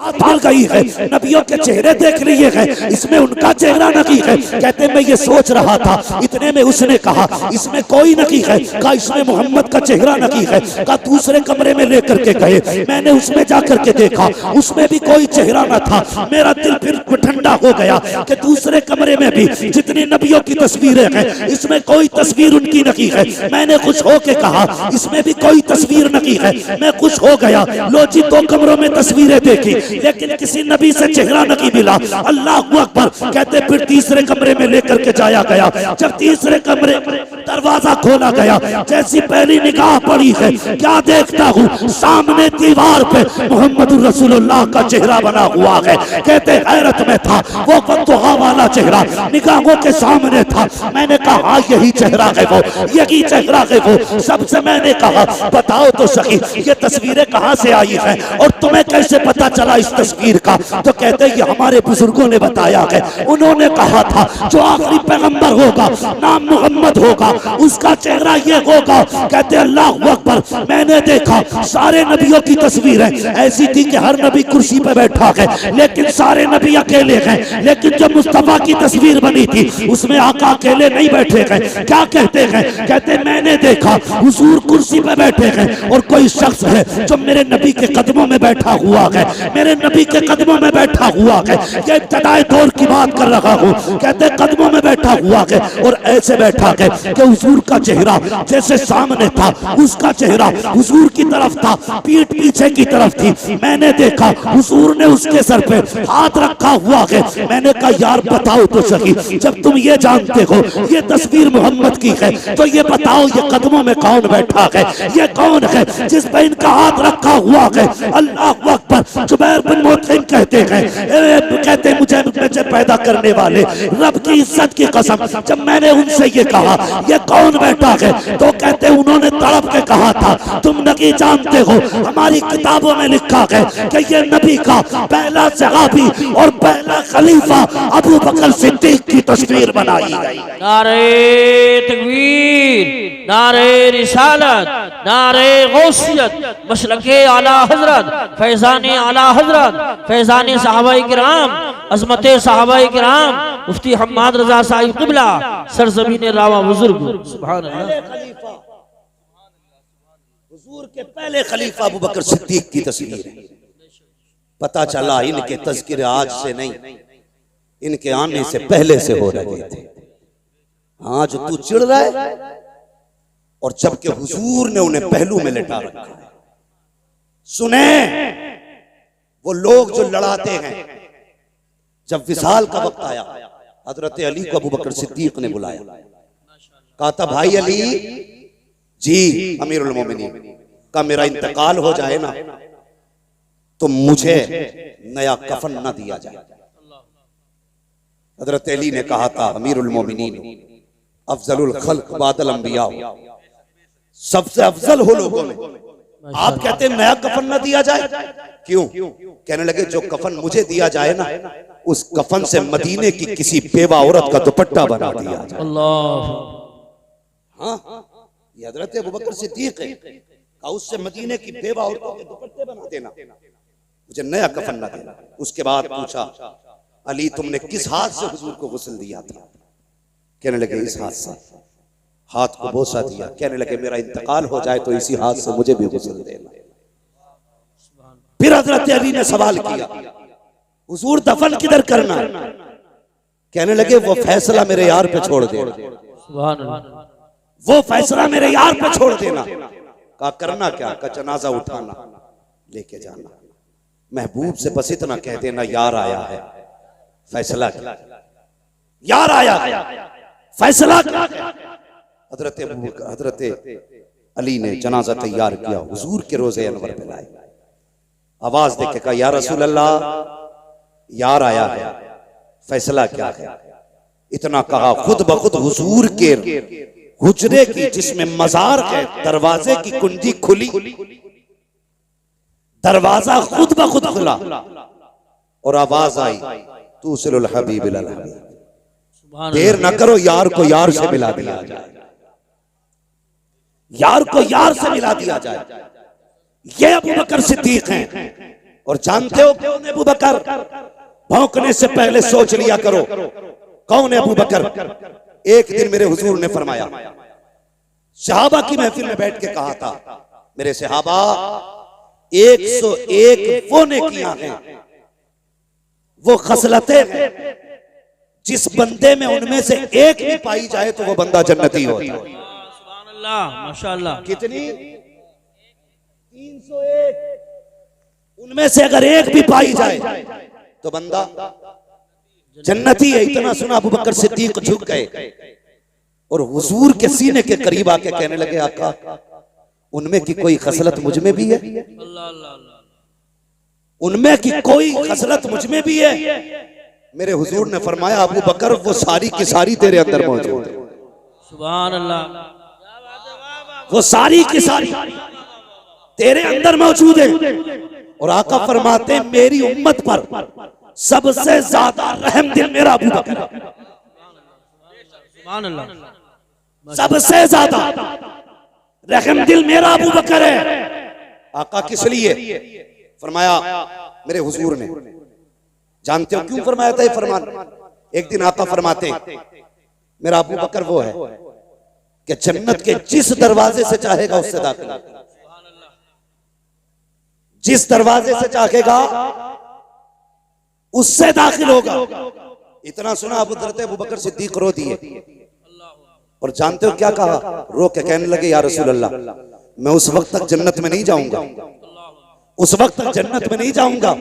बात भूल गई है, नबियों के चेहरे देख लिए हैं, इसमें उनका चेहरा नहीं है। कहते मैं ये सोच रहा था, इतने में उसने कहा इसमें कोई नहीं है। कहा इसमें मोहम्मद का चेहरा नहीं है। कहा दूसरे कमरे में लेकर के गए, मैंने उसमें जाकर के देखा, उसमें भी कोई चेहरा न था। मेरा दिल फिर ठंडा हो गया कि दूसरे कमरे में भी जितनी नबियों की तस्वीरें हैं, इसमें कोई तस्वीर उनकी नहीं है। मैंने खुश होके कहा इसमें भी कोई तस्वीर नहीं है। मैं खुश हो गया। लो जी 2 कमरों में तस्वीरें देखी, लेकिन किसी नबी से चेहरा नहीं मिला। अल्लाह अकबर। कहते फिर तीसरे कमरे में लेकर के जाया गया। जब तीसरे कमरे दरवाजा खोला गया, जैसी पहली निगाह पड़ी है, क्या देखता हूँ सामने दीवार पे मोहम्मद रसूलुल्लाह का चेहरा बना हुआ है। कहते हैरत में था, वो बद्दुआ वाला चेहरा निगाहों के सामने था। मैंने कहा यही चेहरा है वो, यही चेहरा है वो। सबसे मैंने कहा बताओ तो सही ये तस्वीरें कहाँ से आई हैं और तुम्हें कैसे पता चला इस तस्वीर का? तो कहते ये हमारे बुजुर्गों ने बताया है। उन्होंने कहा था जो आखिरी पैगंबर होगा नाम मोहम्मद होगा, उसका चेहरा ये होगा। कहते अल्लाह अकबर। मैंने देखा सारे नबियों की तस्वीरें ऐसी थी कि हर नबी कुर्सी पे बैठा है, लेकिन सारे नबी अकेले हैं। लेकिन जब मुस्तफा की तस्वीर बनी थी उसमें आका अकेले नहीं बैठे हैं। क्या कहते हैं? कहते मैंने देखा हुजूर कुर्सी पे बैठे हैं और कोई शख्स है जो मेरे नबी के कदमों में बैठा हुआ है, मेरे नबी के कदमों में बैठा हुआ है। ये इब्तिदाई दौर की बात कर रहा हूँ। कहते कदमों में बैठा हुआ है और ऐसे बैठा है कि हुजूर का चेहरा जैसे सामने था, उसका चेहरा हुजूर की तरफ था, पीठ पीछे की तरफ थी। मैंने देखा हुजूर ने उसके सर पे हाथ रखा हुआ है। मैंने कहा यार बताओ तो सही, जब तुम ये जानते हो ये तस्वीर मोहम्मद की है, तो ये बताओ ये कदमों में कौन बैठा है? ये कौन है जिस पे इनका हाथ रखा हुआ है? अल्लाह अकबर। जुबैर बिन मुतइम कहते हैं, कहते मुझे पैदा करने वाले रब की इज्जत की कसम, जब मैंने उनसे ये कहा ये कौन बैठा है, तो कहते उन्होंने तड़प के कहा था तुम नहीं जानते हो, हमारी किताबों में लिखा है कि ये नबी का पहला सहाबी और पहला खलीफा अबू बकर सिद्दीक की तस्वीर बनाई गई। नारे तकबीर, नारे रिसालत, नारे गौसियत, मसलके आला हजरत, फैजाने आला हजरत, फैजाने सहाबाए किराम, अजमते सहाबाए किराम, मुफ्ती हम्माद रजा साहिब क़िबला, सरज़मीन रावा बुजुर्ग। सुभान अल्लाह। हुजूर के पहले खलीफा अबू बकर सिद्दीक की तस्वीर है। पता चला इनके तज़किरे आज से नहीं, इनके आने से पहले से हो रहे थे। आज तू चिढ़ रहा है और जबकि हुजूर ने उन्हें पहलू में लेटा रखा है। सुने वो लोग जो लड़ाते हैं, जब विसाल का वक्त आया हजरत अली को अबू बकर सिद्दीक ने बुलाया, कहा था भाई अली जी अमीरुल मोमिनीन का मेरा इंतकाल हो जाए ना तो मुझे नया कफन ना दिया जाए। हजरत अली ने कहा था अमीरुल मोमिनीन अफजलुल खल्क बादल अंबिया, सबसे अफजल हो लोगों में, आप कहते हैं नया कफन ना दिया जाए? क्यों? कहने लगे जो कफन मुझे दिया जाए ना उस कफन से मदीने की किसी बेवा औरत का दुपट्टा बना दिया जाए। अल्लाह। हाँ ये हजरत अबू बकर सिद्दीक है, कहा उससे मदीने की बेवा औरतों के दुपट्टे बना देना, मुझे नया कफन ना देना। उसके बाद पूछा अली तुमने किस हाथ से हुजूर को गुस्ल दिया था? कहने लगे इस हाथ से। हाथ को बोसा दिया। कहने लगे मेरा इंतकाल हो जाए तो इसी हाथ से मुझे भी गुस्ल देना। फिर हजरत अली ने सवाल किया हुजूर दफन किधर करना? कहने लगे वो फैसला मेरे यार पे छोड़ देना, वो फैसला मेरे यार पे छोड़ देना। कहा करना क्या? का जनाजा उठाना लेके जाना। महबूब से बस इतना कह देना यार आया है, फैसला क्या? यार आया है, फैसला क्या? हजरत अली ने जनाजा तैयार किया, हुजूर के रोजे अनवर पे लाए, आवाज देके कहा या रसूल अल्लाह यार आया है, फैसला क्या है? इतना कहा खुद ब खुद हुजूर के हुजरे की जिसमें मजार है दरवाजे की कुंजी खुली, दरवाजा खुद ब खुद खुला और आवाज आई तूसिलुल हबीब इलल हबीब, देर न करो यार को यार से मिला दिया जाए, यार को यार से मिला दिया जाए। ये अबू बकर सिद्दीक हैं और जानते हो कौन है अबू बकर? भौंकने से पहले सोच लिया करो कौन है अबू बकर। एक दिन मेरे हुजूर ने फरमाया, सहाबा की महफिल में बैठ के कहा था, मेरे सहाबा 101 वो नेकियां हैं, वो खसलतें हैं, जिस बंदे में उनमें से एक भी पाई जाए तो वो बंदा जन्नती होता है। सुभान अल्लाह, माशाअल्लाह। कितनी? 301। उनमें से अगर एक भी पाई जाए तो बंदा जन्नती है। इतना सुना अबू बकर सिद्दीक झुक गए और हुजूर के सीने के करीब आके कहने लगे, आका उनमें की कोई खसलत मुझ में भी है? उनमें की कोई खसलत मुझ में भी है? मेरे हुजूर ने फरमाया, अबू बकर वो सारी की सारी तेरे अंदर मौजूद है। सुभान अल्लाह। वो सारी की सारी तेरे अंदर मौजूद है। और आका फरमाते हैं, मेरी उम्मत पर सबसे ज्यादा रहम दिल मेरा अबू बकर। सुभान अल्लाह। सबसे ज्यादा रहम दिल मेरा अबू बकर है। आका किस लिए? फरमाया मेरे हुजूर ने, जानते हो क्यों फरमाया था ये फरमान? एक दिन आका फरमाते हैं, मेरा अबू बकर वो है कि जन्नत के जिस दरवाजे से चाहेगा उससे दाखिल, जिस दरवाजे से चाहेगा उससे दाखिल होगा। इतना सुना अबू बकर सिद्दीक रो दिए। और जानते हो क्या कहा? रो के कहने लगे, या रसूल अल्लाह, मैं उस वक्त तक जन्नत में नहीं जाऊंगा, उस वक्त तक जन्नत में नहीं जाऊंगा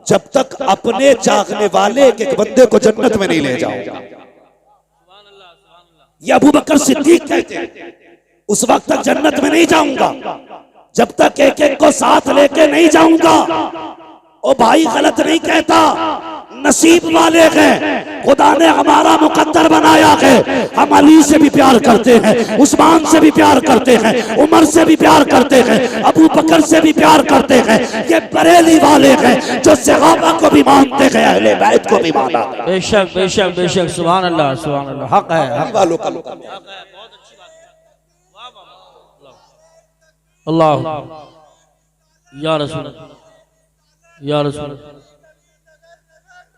जब तक अपने चाहने वाले एक एक बंदे को जन्नत में नहीं ले जाऊंगा। ये अबू बकर सिद्दीक कहते हैं, उस वक्त तक जन्नत में नहीं जाऊंगा जब तक एक एक को साथ लेके नहीं जाऊंगा। ओ भाई, गलत नहीं कहता, नसीब वाले हैं, खुदा ने हमारा मुकद्दर बनाया है। हम अली से भी प्यार करते हैं, उस्मान से भी प्यार करते हैं, उमर से भी प्यार करते हैं, अबू बकर से भी प्यार करते हैं। ये बरेली वाले हैं जो सहाबा को भी मानते हैं, अहले बैत को भी माना। बेशक बेशक बेशक, सुभान अल्लाह सुभान अल्लाह। हक है, हक वालों का मुकाम है। अल्लाह या रसूल, या रसूल।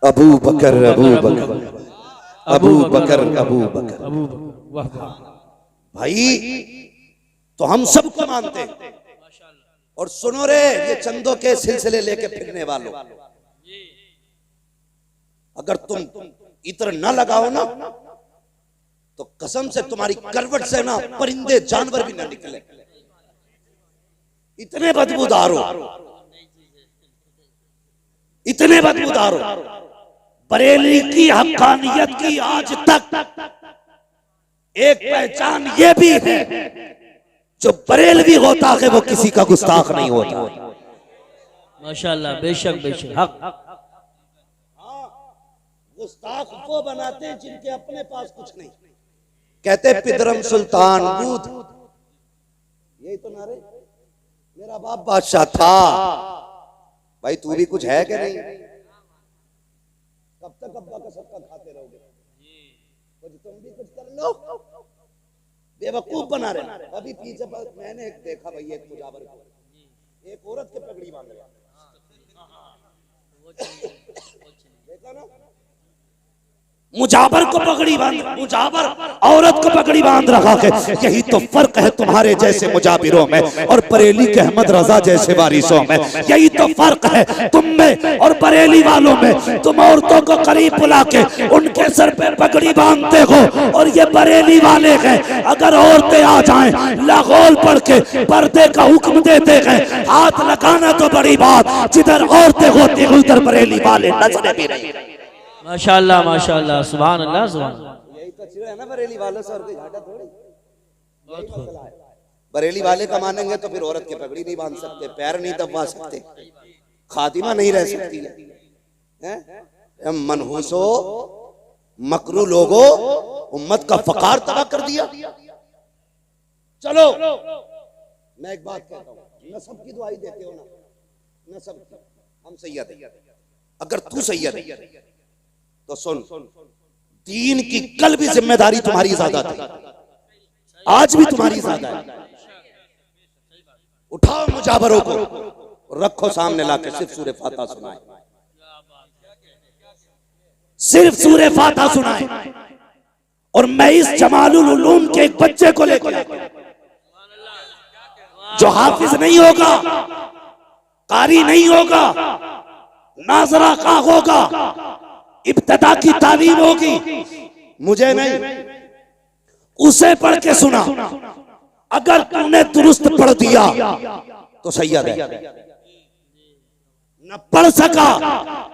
अबू बकर अबू बकर अबू बकर अबू बकर। भाई तो हम सबको मानते हैं। और सुनो रे, ये चंदों के सिलसिले लेके फिरने वालों, अगर तुम इत्र न लगाओ ना तो कसम से तुम्हारी करवट से ना परिंदे जानवर भी ना निकले। इतने बदबूदार हो, इतने बदबूदार हो। बरेली की हक्कानियत की आज तक एक पहचान ये भी है, जो बरेलवी होता है वो किसी का गुस्ताख नहीं होता। माशाअल्लाह, बेशक बेशक, हक। गुस्ताख वो बनाते हैं जिनके अपने पास कुछ नहीं। कहते पिदरम सुल्तान बूद, यही तो नारे, मेरा बाप बादशाह था। भाई तू भी कुछ है कि नहीं? कब तक अब्बा का सबका खाते रहोगे? कुछ तुम भी कुछ कर लो, बेवकूफ बना रहे। अभी पीछे मैंने एक देखा भाई, एक मुजावर को, एक औरत के पगड़ी बांध रहा, देखा ना? मुजावर को पगड़ी बांध, मुजावर औरत को पगड़ी बांध रखा है। यही तो फर्क है तुम्हारे जैसे मुजाबिरों में और बरेली के अहमद रजा जैसे वारिसों में। यही तो फर्क है तुम में और बरेली वालों में। तुम औरतों को करीब बुला के उनके सर पे पगड़ी बांधते हो, और ये बरेली वाले हैं अगर औरतें आ जाएं लागोल पढ़ के पर्दे का हुक्म देते हैं, हाथ लगाना तो बड़ी बात, जिधर औरतें होती हैं उधर बरेली वाले नजरें भी नहीं। माशाअल्लाह माशाअल्लाह, सुभान अल्लाह सुभान। यही तो चिड़ा है ना बरेली वालों से, और कोई घाटा थोड़ी। यही मसला है। बरेली वाले का मानेंगे तो फिर औरत के पगड़ी नहीं बांध सकते, पैर नहीं दबा सकते, खातिमा नहीं रह सकती है। मनहूसो मकरू लोगो, उम्मत का फकार तबाह कर दिया। चलो मैं एक बात कहता हूँ, नसब की दुआई देते हो ना, नसब की, हम सैयद हैं। अगर तू सैयद है तो सुन, दीन की कल भी जिम्मेदारी तुम्हारी ज्यादा थी, आज भी तुम्हारी ज्यादा है। उठाओ मुजाबरों को, रखो सामने लाके, सिर्फ सूरह फातिहा सुनाए, सिर्फ सूरह फातिहा सुनाए। और मैं इस जमालुल उलूम के एक बच्चे को लेकर आता हूं, जो हाफिज नहीं होगा, कारी नहीं होगा, नाजरा का होगा, इब्तदा की तालीम होगी, मुझे नहीं, उसे पढ़ के सुना। अगर तूने दुरुस्त पढ़ दिया तो सैयद है। न पढ़ सका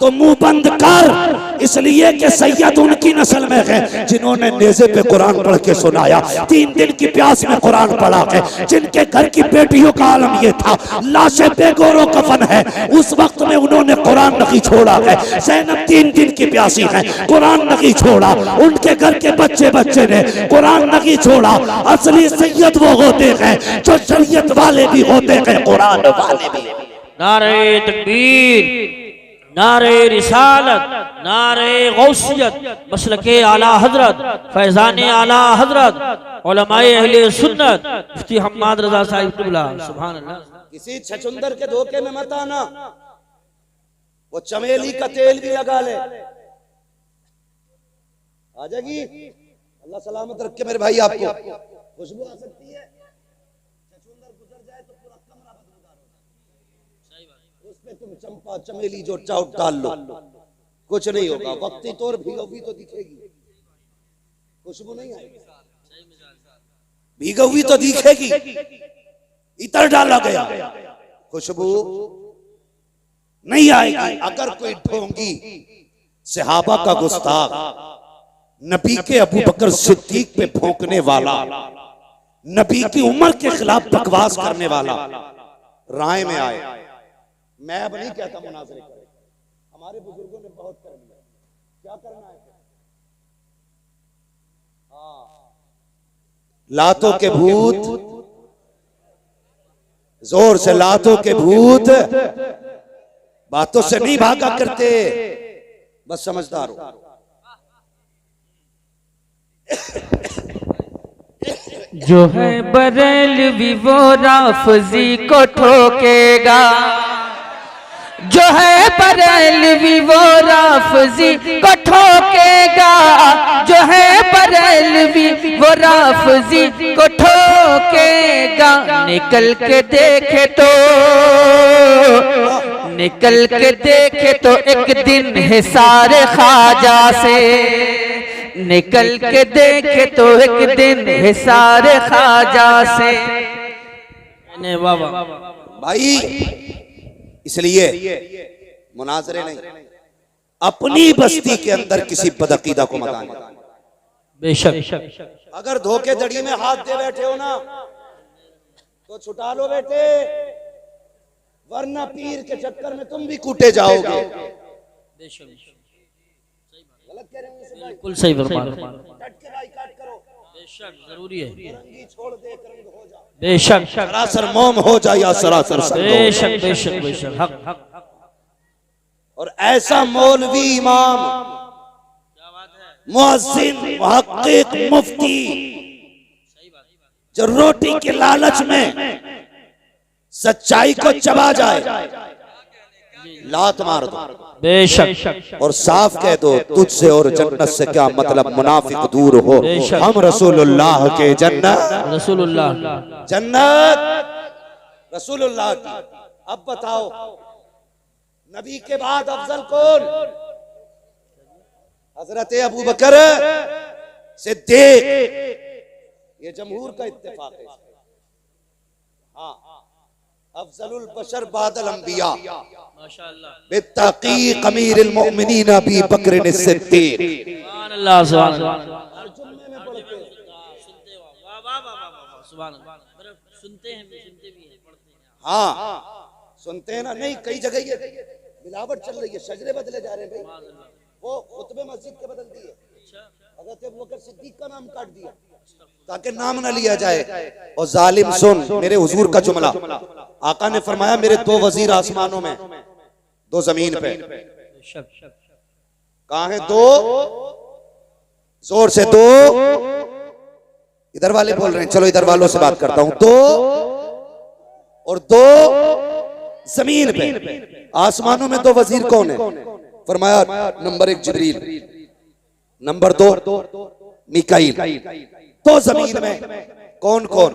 तो मुंह बंद कर, इसलिए कि सैयद उनकी नस्ल में है जिन्होंने नेज़े पे कुरान पढ़ के सुनाया, 3 दिन की प्यास में कुरान पढ़ा है, जिनके घर की बेटियों का आलम ये था, लाशें बेगोरो कफन है, उस वक्त में उन्होंने कुरान नहीं छोड़ा है। ज़ैनब 3 दिन की प्यासी है, कुरान नहीं छोड़ा, उनके घर के बच्चे बच्चे ने कुरान नहीं छोड़ा। असली सैयद वो होते हैं जो शरीयत वाले भी होते हैं, कुरान वाले भी। नारे तकबीर, नारे रिसालत, नारे गौसियत, मसलके आला हजरत, फैजाने आला हजरत, उलमाए अहले सुन्नत, मुफ्ती हम्माद रजा साहिब क़िबला, सुभान अल्लाह। किसी छछुंदर के धोखे में मत आना, वो चमेली का तेल भी लगा ले, आ जाएगी। अल्लाह सलामत रखे मेरे भाई आपको। खुशबू आ सकती है, छछुंदर गुजर जाए तो पूरा कमरा बदबूदार हो जाए, उसमें तुम चंपा चमेली जो चाउट डाल लो, कुछ नहीं होगा। वक्ती तौर भीगी तो दिखेगी, खुशबू नहीं आएगी, भीगी तो दिखेगी, इतर डाला गया, खुशबू नहीं आएगी। अगर कोई ढोंगी सहाबा का गुस्ताख, नबी के अबू बकर सिद्दीक पे भौंकने वाला, नबी की उम्र के खिलाफ बकवास करने वाला राय में आए, मैं अब नहीं कहता मुनाजरे करें, हमारे बुजुर्गों ने बहुत कर लिया, क्या करना है? लातों के भूत, जोर से लातों के भूत बातों से नहीं भागा करते, बस समझदार हो। जो है बरेलवी वो राफजी को ठोकेगा, जो है बरेलवी वो राफजी को ठोकेगा, जो है बरेलवी वो राफजी को ठोकेगा। निकल के देखे तो, निकल के देखे तो एक दिन हिसार ख्वाजा से, निकल के देखे तो एक दिन हिसार ख्वाजा से। भाई इसलिए मुनाजरे नहीं, अपनी बस्ती के अंदर किसी बदअकीदा को मत आने। बेशक। अगर धोखेधड़ी में हाथ दे बैठे हो ना तो छुटा लो बेटे, वरना पीर के चक्कर में तुम भी कूटे जाओगे। गलत कह रहे हो, बिल्कुल सही फरमान। कट के भाई काट करो, बेशक जरूरी है, रंगी छोड़ दे रंग हो जा, बेशक सरासर मोम हो जाए या सरासर संग हो। बेशक बेशक बेशक, हक। और ऐसा मौलवी इमाम, मुअज्जिन, मुहक्किक, मुफ्ती जो रोटी के लालच में सच्चाई को चबा जाए, लात मार दो बेशक, और साफ कह दो तुझसे और जन्नत से क्या मतलब, मुनाफिक दूर हो, हम रसूलुल्लाह के जन्नत, रसूलुल्लाह जन्नत रसूलुल्लाह की। अब बताओ नबी के बाद अफजल कौन? हजरत अबू बकर सिद्दीक, ये जमहूर का इत्तेफाक है। हाँ, अफजलुल बशर बादल अंबिया बित्तहकीक अमीरुल मोमिनीन अबी बकर सिद्दीक। सुभान अल्लाह, सुभान अल्लाह। सुनते हैं, सुनते भी हैं, पढ़ते हैं। हाँ सुनते हैं ना, नहीं कई जगह ये मिलावट चल रही है, शजरे बदले जा रहे हैं भाई, वो खुतबे मस्जिद के बदल दिए, हज़रत अबू बकर सिद्दीक का नाम काट दिया ताकि नाम ना लिया जाए। और जालिम सुन मेरे हुजूर का जुमला, आका ने फरमाया मेरे 2 वजीर आसमानों में, 2 जमीन पे। कहाँ है 2? जोर से 2, इधर वाले बोल रहे हैं, चलो इधर वालों से बात करता हूं। 2 और 2 जमीन पे। आसमानों में तो वजीर कौन है? फरमाया नंबर 1 जिब्रील, नंबर 2 मिकाईल। तो जमीन में कौन कौन?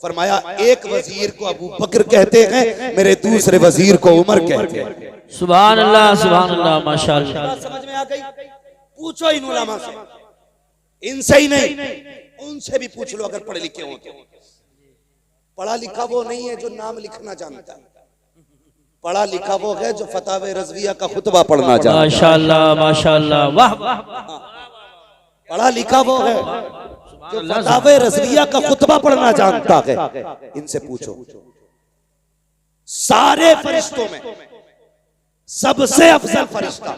फरमाया एक वजीर को अबू बकर कहते हैं, मेरे दूसरे वजीर को उमर कहते हैं। सुभान अल्लाह माशाअल्लाह। समझ में आ गई? पूछो इन उलमा से, इनसे ही नहीं उनसे भी पूछ लो अगर पढ़े लिखे हो तो। पढ़ा लिखा वो नहीं है जो नाम लिखना जानता है, पढ़ा लिखा वो है जो फतावे रज़विया का खुतबा पढ़ना जानता है। माशाअल्लाह माशाअल्लाह, वाह वाह। पढ़ा लिखा वो है जो फतावे रज़विया का खुतबा पढ़ना जानता है। इनसे पूछो। सारे फरिश्तों में सबसे अफजल फरिश्ता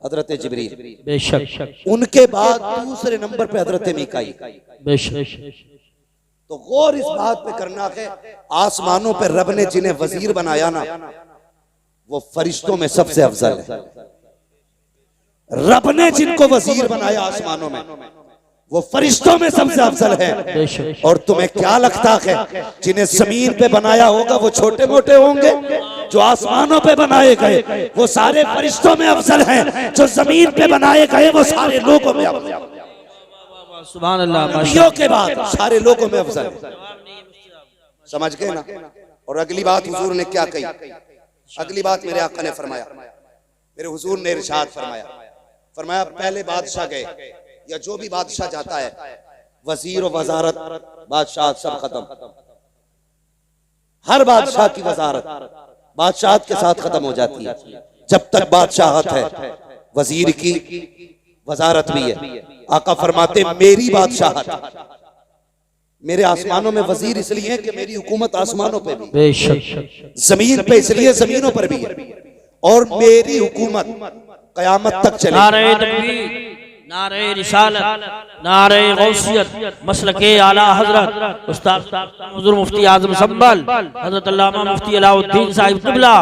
हजरत जिब्रील, बेशक। उनके बाद दूसरे नंबर पे हजरत मीकाईल, बेशक। तो गौर इस बात पे करना है, आसमानों पे रब ने जिन्हें वजीर बनाया ना, वो फरिश्तों में सबसे अफजल है। रब ने जिनको वजीर बनाया आसमानों में, वो फरिश्तों में सबसे अफजल है। और तुम्हें क्या लगता है जिन्हें जमीन पे बनाया होगा वो छोटे मोटे होंगे? जो आसमानों पे बनाए गए वो सारे फरिश्तों में अफजल हैं, जो जमीन पे बनाए गए वो सारे लोगों में अफजल। सुभान अल्लाह नबियों के बाद सारे लोगों में अफजल। समझ गए ना? और अगली बात हुजूर ने क्या कही? अगली बात मेरे आका ने फरमाया, मेरे हुजूर ने इरशाद फरमाया पहले बादशाह गए या जो भी बादशाह जाता है, वजीर और वजारत बादशाह सब खत्म। हर बादशाह की वजारत बादशाहत के साथ खत्म हो जाती है। जब तक बादशाहत है वजीर की वजारत भी है। आका फरमाते मेरी बादशाहत, मेरे आसमानों में वजीर इसलिए है कि मेरी हुकूमत आसमानों पे भी, बेशक। जमीन पे इसलिए जमीनों पर भी है, और मेरी हुकूमत कयामत तक चलेगी। नारे तकबीर, नारे रिसालत, नारे गौसियत, मसलके आला हजरत उस्ताद हुजूर मुफ्ती आजम संभल हजरत अल्लामा मुफ्ती अलाउद्दीन साहिब क़िबला।